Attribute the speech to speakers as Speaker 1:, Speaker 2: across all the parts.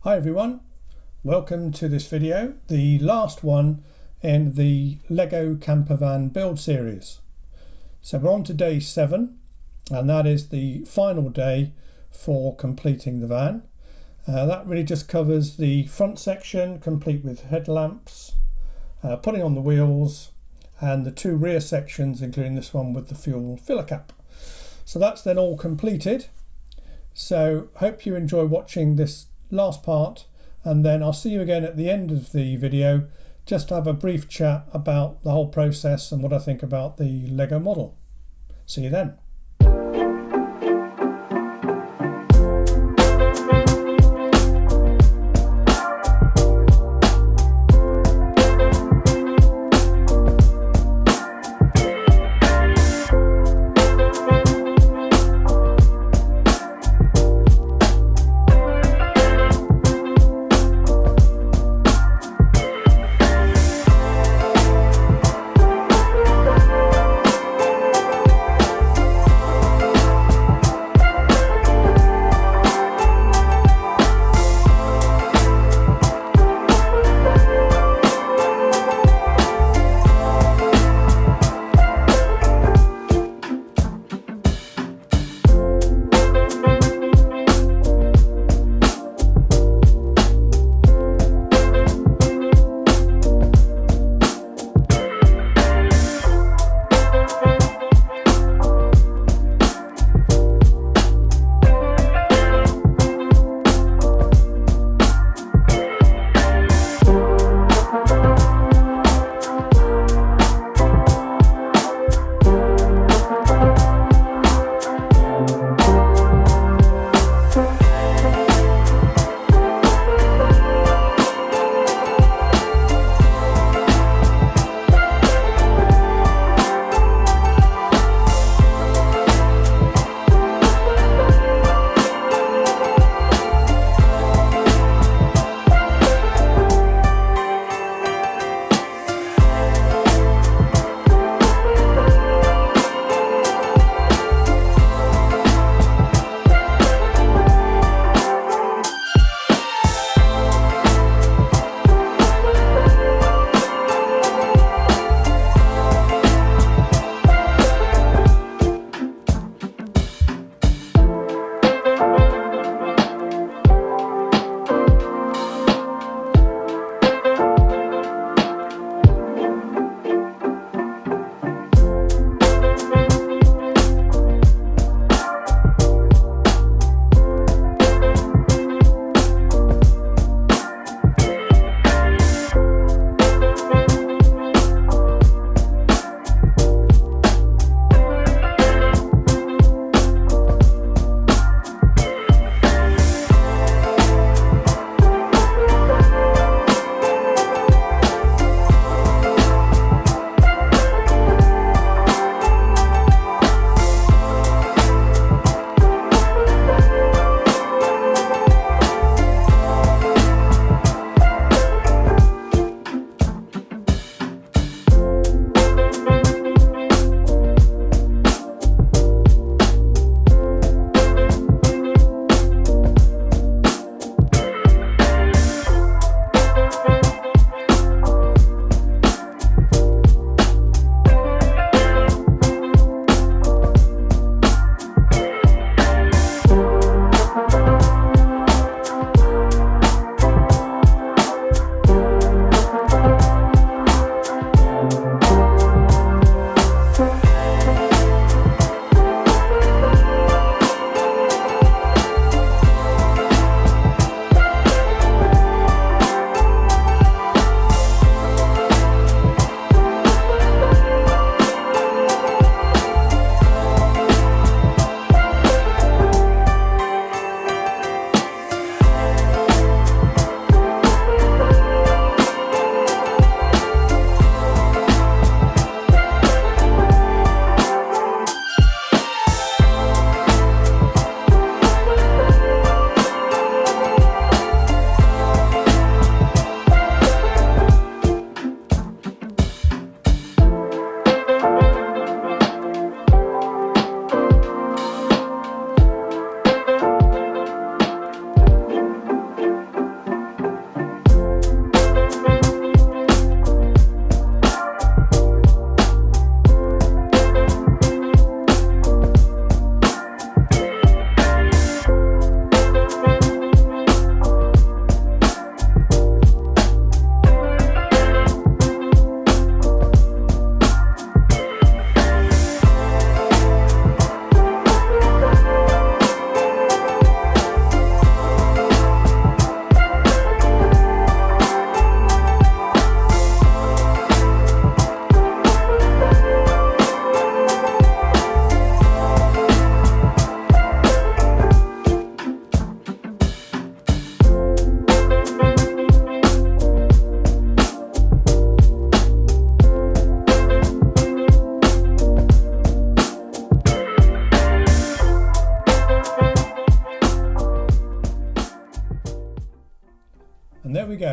Speaker 1: Hi everyone, welcome to this video, the last one in the Lego Campervan build series. So we're on to day 7 and that is the final day for completing the van. That really just covers the front section complete with headlamps, putting on the wheels and the 2 rear sections including this one with the fuel filler cap. So that's then all completed. So hope you enjoy watching this last part, and then I'll see you again at the end of the video just to have a brief chat about the whole process and what I think about the Lego model. See you then.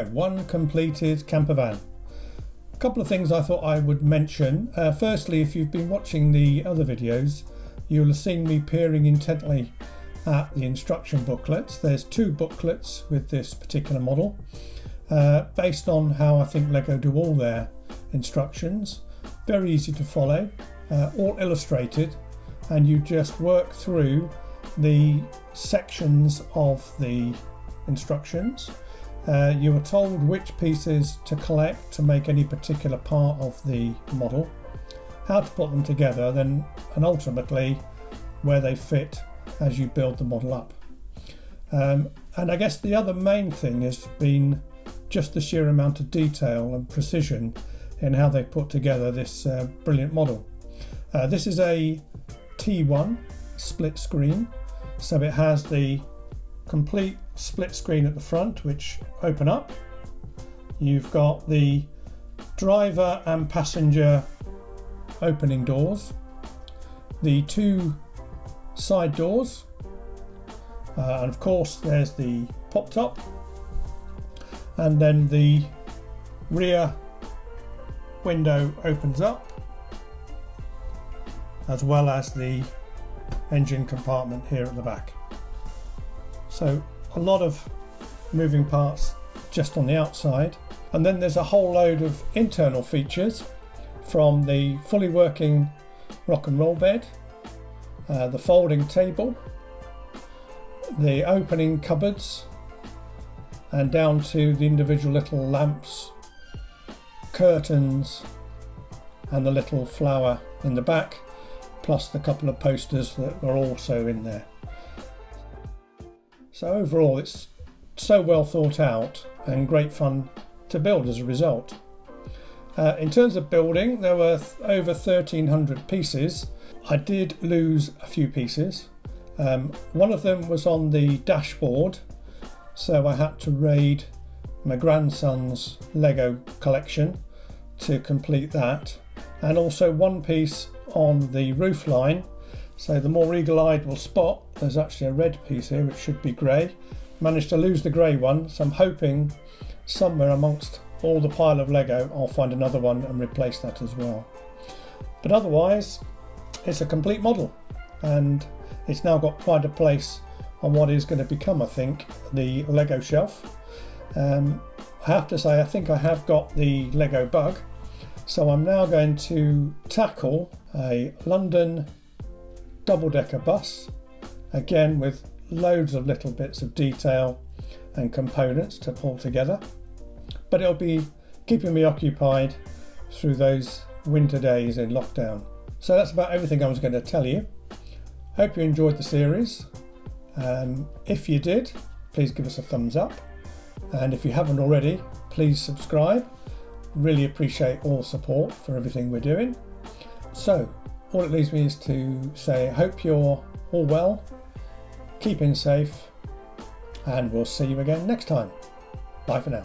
Speaker 1: go, one completed camper van. A couple of things I thought I would mention. Firstly, if you've been watching the other videos, you'll have seen me peering intently at the instruction booklets. There's 2 booklets with this particular model, based on how I think Lego do all their instructions. Very easy to follow, all illustrated, and you just work through the sections of the instructions. You are told which pieces to collect to make any particular part of the model, how to put them together, and ultimately where they fit as you build the model up. And I guess the other main thing has been just the sheer amount of detail and precision in how they put together this brilliant model. This is a T1 split screen, so it has the complete split screen at the front which open up. You've got the driver and passenger opening doors, the 2 side doors, and of course there's the pop top, and then the rear window opens up, as well as the engine compartment here at the back. So a lot of moving parts just on the outside, and then there's a whole load of internal features, from the fully working rock and roll bed, the folding table, the opening cupboards, and down to the individual little lamps, curtains, and the little flower in the back, plus the couple of posters that are also in there. So overall it's so well thought out and great fun to build as a result. In terms of building, there were over 1,300 pieces. I did lose a few pieces. One of them was on the dashboard, so I had to raid my grandson's Lego collection to complete that, and also one piece on the roof line. So the more eagle-eyed will spot there's actually a red piece here which should be grey. Managed to lose the grey one, so I'm hoping somewhere amongst all the pile of Lego I'll find another one and replace that as well. But otherwise it's a complete model, and it's now got quite a place on what is going to become, I think, the Lego shelf. I have to say I think I have got the Lego bug, so I'm now going to tackle a London double-decker bus, again with loads of little bits of detail and components to pull together, but it'll be keeping me occupied through those winter days in lockdown. So that's about everything I was going to tell you. Hope you enjoyed the series. If you did, please give us a thumbs up, and if you haven't already, please subscribe. Really appreciate all the support for everything we're doing. So all it leaves me is to say I hope you're all well, keeping safe, and we'll see you again next time. Bye for now.